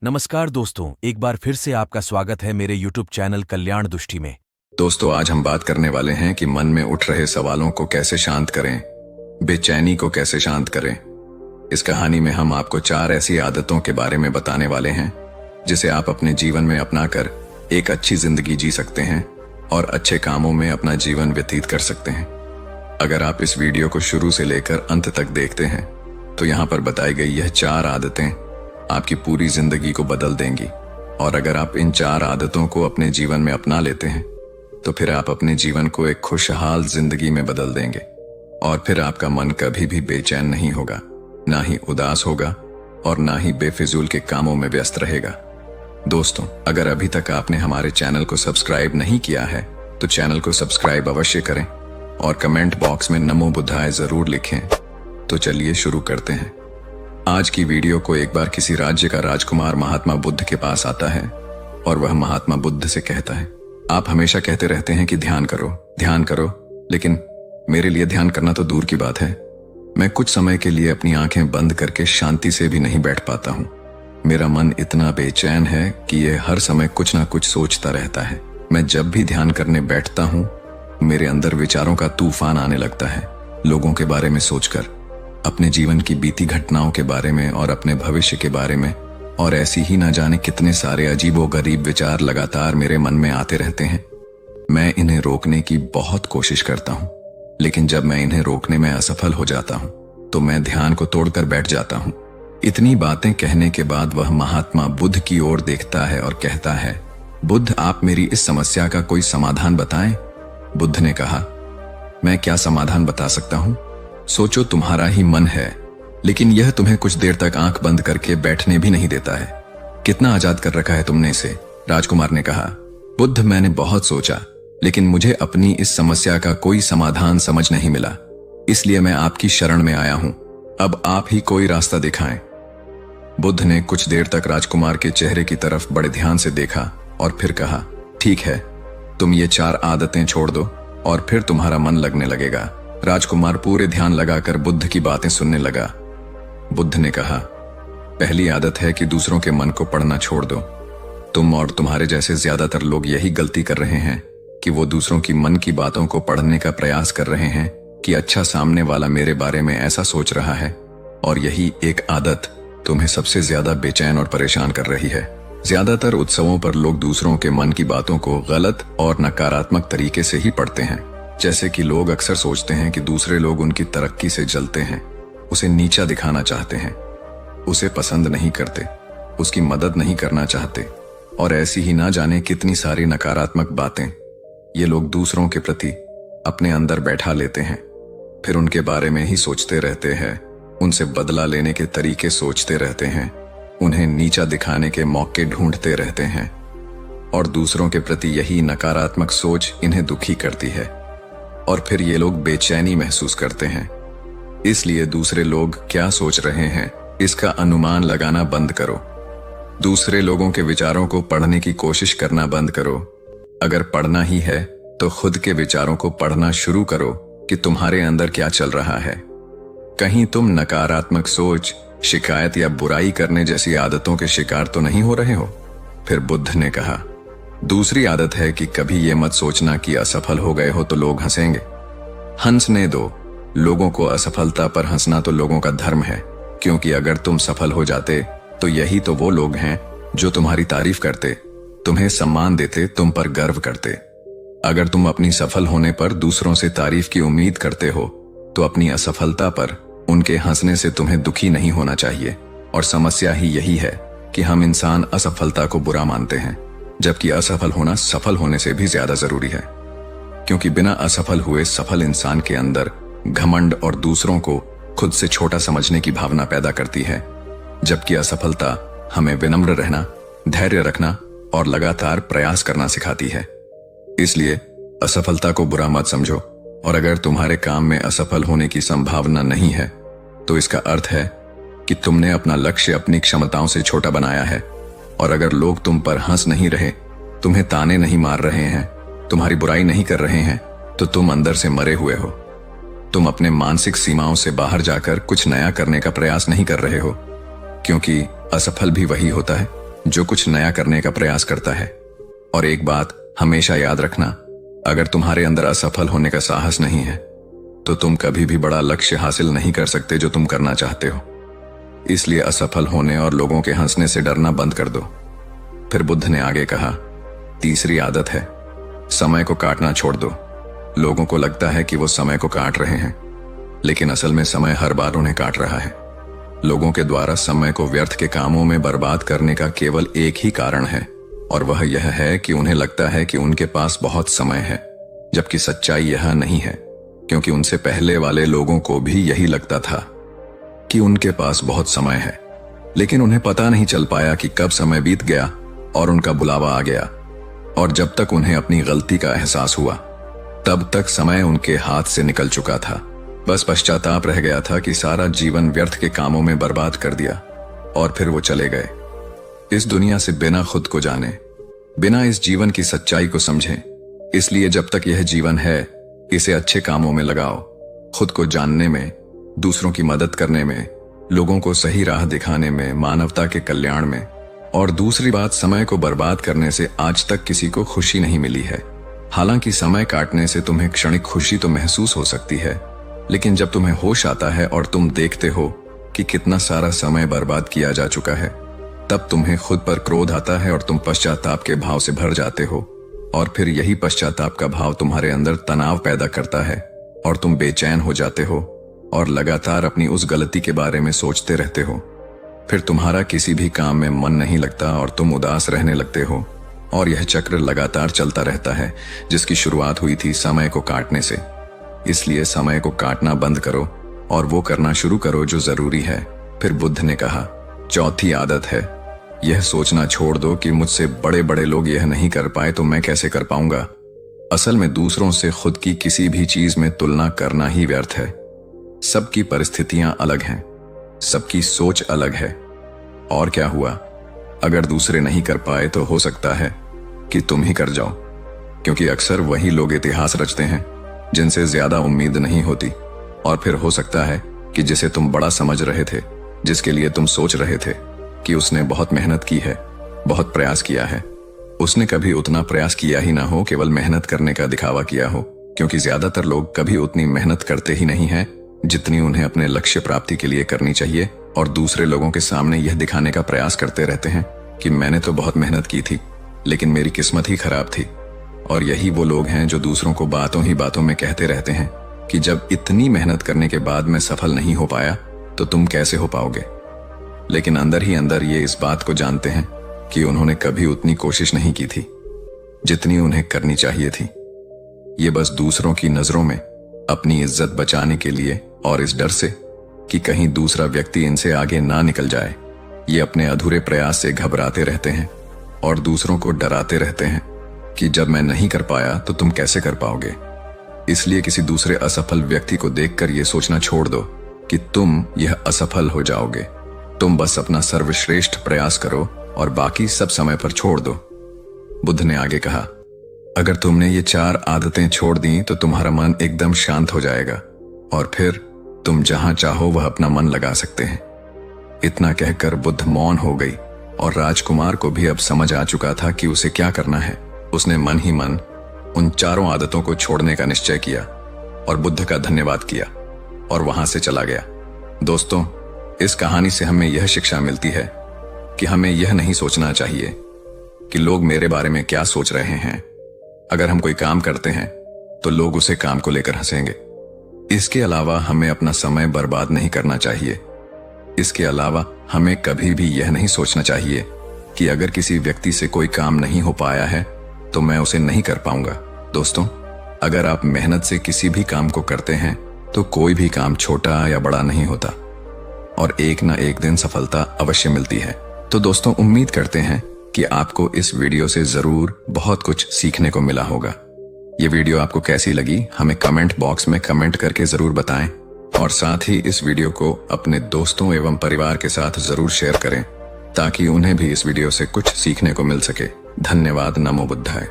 नमस्कार दोस्तों, एक बार फिर से आपका स्वागत है मेरे YouTube चैनल कल्याण दुष्टि में। दोस्तों, आज हम बात करने वाले हैं कि मन में उठ रहे सवालों को कैसे शांत करें, बेचैनी को कैसे शांत करें। इस कहानी में हम आपको 4 ऐसी आदतों के बारे में बताने वाले हैं जिसे आप अपने जीवन में अपनाकर एक अच्छी जिंदगी जी सकते हैं और अच्छे कामों में अपना जीवन व्यतीत कर सकते हैं। अगर आप इस वीडियो को शुरू से लेकर अंत तक देखते हैं तो यहाँ पर बताई गई यह 4 आदतें आपकी पूरी जिंदगी को बदल देंगी। और अगर आप इन 4 आदतों को अपने जीवन में अपना लेते हैं तो फिर आप अपने जीवन को एक खुशहाल जिंदगी में बदल देंगे और फिर आपका मन कभी भी बेचैन नहीं होगा, ना ही उदास होगा और ना ही बेफिजूल के कामों में व्यस्त रहेगा। दोस्तों, अगर अभी तक आपने हमारे चैनल को सब्सक्राइब नहीं किया है तो चैनल को सब्सक्राइब अवश्य करें और कमेंट बॉक्स में नमो बुद्धाय जरूर लिखें। तो चलिए शुरू करते हैं। आज की वीडियो को एक बार किसी राज्य का राजकुमार महात्मा बुद्ध के पास आता है और वह महात्मा बुद्ध से कहता है, आप हमेशा कहते रहते हैं कि ध्यान करो, लेकिन मेरे लिए ध्यान करना तो दूर की बात है। मैं कुछ समय के लिए अपनी आंखें बंद करके शांति से भी नहीं बैठ पाता हूँ। मेरा मन इतना बेचैन है कि यह हर समय कुछ ना कुछ सोचता रहता है। मैं जब भी ध्यान करने बैठता हूँ मेरे अंदर विचारों का तूफान आने लगता है, लोगों के बारे में सोचकर, अपने जीवन की बीती घटनाओं के बारे में और अपने भविष्य के बारे में, और ऐसी ही ना जाने कितने सारे अजीबोगरीब विचार लगातार मेरे मन में आते रहते हैं। मैं इन्हें रोकने की बहुत कोशिश करता हूँ, लेकिन जब मैं इन्हें रोकने में असफल हो जाता हूँ तो मैं ध्यान को तोड़कर बैठ जाता हूँ। इतनी बातें कहने के बाद वह महात्मा बुद्ध की ओर देखता है और कहता है, बुद्ध, आप मेरी इस समस्या का कोई समाधान बताएं। बुद्ध ने कहा, मैं क्या समाधान बता सकता हूँ? सोचो, तुम्हारा ही मन है, लेकिन यह तुम्हें कुछ देर तक आंख बंद करके बैठने भी नहीं देता है। कितना आजाद कर रखा है तुमने इसे। राजकुमार ने कहा, बुद्ध, मैंने बहुत सोचा, लेकिन मुझे अपनी इस समस्या का कोई समाधान समझ नहीं मिला, इसलिए मैं आपकी शरण में आया हूं। अब आप ही कोई रास्ता दिखाएं। बुद्ध ने कुछ देर तक राजकुमार के चेहरे की तरफ बड़े ध्यान से देखा और फिर कहा, ठीक है, तुम ये 4 आदतें छोड़ दो और फिर तुम्हारा मन लगने लगेगा। राजकुमार पूरे ध्यान लगाकर बुद्ध की बातें सुनने लगा। बुद्ध ने कहा, पहली आदत है कि दूसरों के मन को पढ़ना छोड़ दो। तुम और तुम्हारे जैसे ज्यादातर लोग यही गलती कर रहे हैं कि वो दूसरों की मन की बातों को पढ़ने का प्रयास कर रहे हैं कि अच्छा, सामने वाला मेरे बारे में ऐसा सोच रहा है, और यही एक आदत तुम्हें सबसे ज्यादा बेचैन और परेशान कर रही है। ज्यादातर उत्सवों पर लोग दूसरों के मन की बातों को गलत और नकारात्मक तरीके से ही पढ़ते हैं। जैसे कि लोग अक्सर सोचते हैं कि दूसरे लोग उनकी तरक्की से जलते हैं, उसे नीचा दिखाना चाहते हैं, उसे पसंद नहीं करते, उसकी मदद नहीं करना चाहते, और ऐसी ही ना जाने कितनी सारी नकारात्मक बातें ये लोग दूसरों के प्रति अपने अंदर बैठा लेते हैं। फिर उनके बारे में ही सोचते रहते हैं, उनसे बदला लेने के तरीके सोचते रहते हैं, उन्हें नीचा दिखाने के मौके ढूंढते रहते हैं, और दूसरों के प्रति यही नकारात्मक सोच इन्हें दुखी करती है और फिर ये लोग बेचैनी महसूस करते हैं। इसलिए दूसरे लोग क्या सोच रहे हैं इसका अनुमान लगाना बंद करो। दूसरे लोगों के विचारों को पढ़ने की कोशिश करना बंद करो। अगर पढ़ना ही है तो खुद के विचारों को पढ़ना शुरू करो कि तुम्हारे अंदर क्या चल रहा है। कहीं तुम नकारात्मक सोच, शिकायत या बुराई करने जैसी आदतों के शिकार तो नहीं हो रहे हो? फिर बुद्ध ने कहा, दूसरी आदत है कि कभी ये मत सोचना कि असफल हो गए हो तो लोग हंसेंगे। हंसने दो। लोगों को असफलता पर हंसना तो लोगों का धर्म है, क्योंकि अगर तुम सफल हो जाते तो यही तो वो लोग हैं जो तुम्हारी तारीफ करते, तुम्हें सम्मान देते, तुम पर गर्व करते। अगर तुम अपनी सफल होने पर दूसरों से तारीफ की उम्मीद करते हो तो अपनी असफलता पर उनके हंसने से तुम्हें दुखी नहीं होना चाहिए। और समस्या ही यही है कि हम इंसान असफलता को बुरा मानते हैं, जबकि असफल होना सफल होने से भी ज्यादा जरूरी है, क्योंकि बिना असफल हुए सफल इंसान के अंदर घमंड और दूसरों को खुद से छोटा समझने की भावना पैदा करती है, जबकि असफलता हमें विनम्र रहना, धैर्य रखना और लगातार प्रयास करना सिखाती है। इसलिए असफलता को बुरा मत समझो, और अगर तुम्हारे काम में असफल होने की संभावना नहीं है तो इसका अर्थ है कि तुमने अपना लक्ष्य अपनी क्षमताओं से छोटा बनाया है। और अगर लोग तुम पर हंस नहीं रहे, तुम्हें ताने नहीं मार रहे हैं, तुम्हारी बुराई नहीं कर रहे हैं, तो तुम अंदर से मरे हुए हो। तुम अपने मानसिक सीमाओं से बाहर जाकर कुछ नया करने का प्रयास नहीं कर रहे हो, क्योंकि असफल भी वही होता है जो कुछ नया करने का प्रयास करता है। और एक बात हमेशा याद रखना, अगर तुम्हारे अंदर असफल होने का साहस नहीं है तो तुम कभी भी बड़ा लक्ष्य हासिल नहीं कर सकते जो तुम करना चाहते हो। इसलिए असफल होने और लोगों के हंसने से डरना बंद कर दो। फिर बुद्ध ने आगे कहा, तीसरी आदत है समय को काटना छोड़ दो। लोगों को लगता है कि वो समय को काट रहे हैं, लेकिन असल में समय हर बार उन्हें काट रहा है। लोगों के द्वारा समय को व्यर्थ के कामों में बर्बाद करने का केवल एक ही कारण है, और वह यह है कि उन्हें लगता है कि उनके पास बहुत समय है, जबकि सच्चाई यह नहीं है, क्योंकि उनसे पहले वाले लोगों को भी यही लगता था कि उनके पास बहुत समय है, लेकिन उन्हें पता नहीं चल पाया कि कब समय बीत गया और उनका बुलावा आ गया। और जब तक उन्हें अपनी गलती का एहसास हुआ तब तक समय उनके हाथ से निकल चुका था। बस पश्चाताप रह गया था कि सारा जीवन व्यर्थ के कामों में बर्बाद कर दिया। और फिर वो चले गए इस दुनिया से बिना खुद को जाने, बिना इस जीवन की सच्चाई को समझे। इसलिए जब तक यह जीवन है, इसे अच्छे कामों में लगाओ, खुद को जानने में, दूसरों की मदद करने में, लोगों को सही राह दिखाने में, मानवता के कल्याण में। और दूसरी बात, समय को बर्बाद करने से आज तक किसी को खुशी नहीं मिली है। हालांकि समय काटने से तुम्हें क्षणिक खुशी तो महसूस हो सकती है, लेकिन जब तुम्हें होश आता है और तुम देखते हो कि कितना सारा समय बर्बाद किया जा चुका है, तब तुम्हें खुद पर क्रोध आता है और तुम पश्चाताप के भाव से भर जाते हो। और फिर यही पश्चाताप का भाव तुम्हारे अंदर तनाव पैदा करता है और तुम बेचैन हो जाते हो और लगातार अपनी उस गलती के बारे में सोचते रहते हो। फिर तुम्हारा किसी भी काम में मन नहीं लगता और तुम उदास रहने लगते हो। और यह चक्र लगातार चलता रहता है, जिसकी शुरुआत हुई थी समय को काटने से। इसलिए समय को काटना बंद करो और वो करना शुरू करो जो जरूरी है। फिर बुद्ध ने कहा, चौथी आदत है यह सोचना छोड़ दो कि मुझसे बड़े बड़े लोग यह नहीं कर पाए तो मैं कैसे कर पाऊंगा। असल में दूसरों से खुद की किसी भी चीज में तुलना करना ही व्यर्थ है। सबकी परिस्थितियां अलग हैं, सबकी सोच अलग है। और क्या हुआ, अगर दूसरे नहीं कर पाए तो हो सकता है कि तुम ही कर जाओ, क्योंकि अक्सर वही लोग इतिहास रचते हैं जिनसे ज्यादा उम्मीद नहीं होती। और फिर हो सकता है कि जिसे तुम बड़ा समझ रहे थे, जिसके लिए तुम सोच रहे थे कि उसने बहुत मेहनत की है, बहुत प्रयास किया है, उसने कभी उतना प्रयास किया ही ना हो, केवल मेहनत करने का दिखावा किया हो। क्योंकि ज्यादातर लोग कभी उतनी मेहनत करते ही नहीं हैं जितनी उन्हें अपने लक्ष्य प्राप्ति के लिए करनी चाहिए, और दूसरे लोगों के सामने यह दिखाने का प्रयास करते रहते हैं कि मैंने तो बहुत मेहनत की थी, लेकिन मेरी किस्मत ही खराब थी। और यही वो लोग हैं जो दूसरों को बातों ही बातों में कहते रहते हैं कि जब इतनी मेहनत करने के बाद मैं सफल नहीं हो पाया तो तुम कैसे हो पाओगे। लेकिन अंदर ही अंदर ये इस बात को जानते हैं कि उन्होंने कभी उतनी कोशिश नहीं की थी जितनी उन्हें करनी चाहिए थी। ये बस दूसरों की नजरों में अपनी इज्जत बचाने के लिए और इस डर से कि कहीं दूसरा व्यक्ति इनसे आगे ना निकल जाए, ये अपने अधूरे प्रयास से घबराते रहते हैं और दूसरों को डराते रहते हैं कि जब मैं नहीं कर पाया तो तुम कैसे कर पाओगे। इसलिए किसी दूसरे असफल व्यक्ति को देखकर यह सोचना छोड़ दो कि तुम यह असफल हो जाओगे। तुम बस अपना सर्वश्रेष्ठ प्रयास करो और बाकी सब समय पर छोड़ दो। बुद्ध ने आगे कहा, अगर तुमने ये 4 आदतें छोड़ दी तो तुम्हारा मन एकदम शांत हो जाएगा और फिर तुम जहां चाहो वह अपना मन लगा सकते हैं। इतना कहकर बुद्ध मौन हो गई और राजकुमार को भी अब समझ आ चुका था कि उसे क्या करना है। उसने मन ही मन उन 4 आदतों को छोड़ने का निश्चय किया और बुद्ध का धन्यवाद किया और वहां से चला गया। दोस्तों, इस कहानी से हमें यह शिक्षा मिलती है कि हमें यह नहीं सोचना चाहिए कि लोग मेरे बारे में क्या सोच रहे हैं। अगर हम कोई काम करते हैं तो लोग उसे काम को लेकर हंसेंगे। इसके अलावा हमें अपना समय बर्बाद नहीं करना चाहिए। इसके अलावा हमें कभी भी यह नहीं सोचना चाहिए कि अगर किसी व्यक्ति से कोई काम नहीं हो पाया है तो मैं उसे नहीं कर पाऊंगा। दोस्तों, अगर आप मेहनत से किसी भी काम को करते हैं तो कोई भी काम छोटा या बड़ा नहीं होता और एक ना एक दिन सफलता अवश्य मिलती है। तो दोस्तों, उम्मीद करते हैं कि आपको इस वीडियो से जरूर बहुत कुछ सीखने को मिला होगा। ये वीडियो आपको कैसी लगी हमें कमेंट बॉक्स में कमेंट करके जरूर बताएं और साथ ही इस वीडियो को अपने दोस्तों एवं परिवार के साथ जरूर शेयर करें ताकि उन्हें भी इस वीडियो से कुछ सीखने को मिल सके। धन्यवाद। नमो बुद्धाय।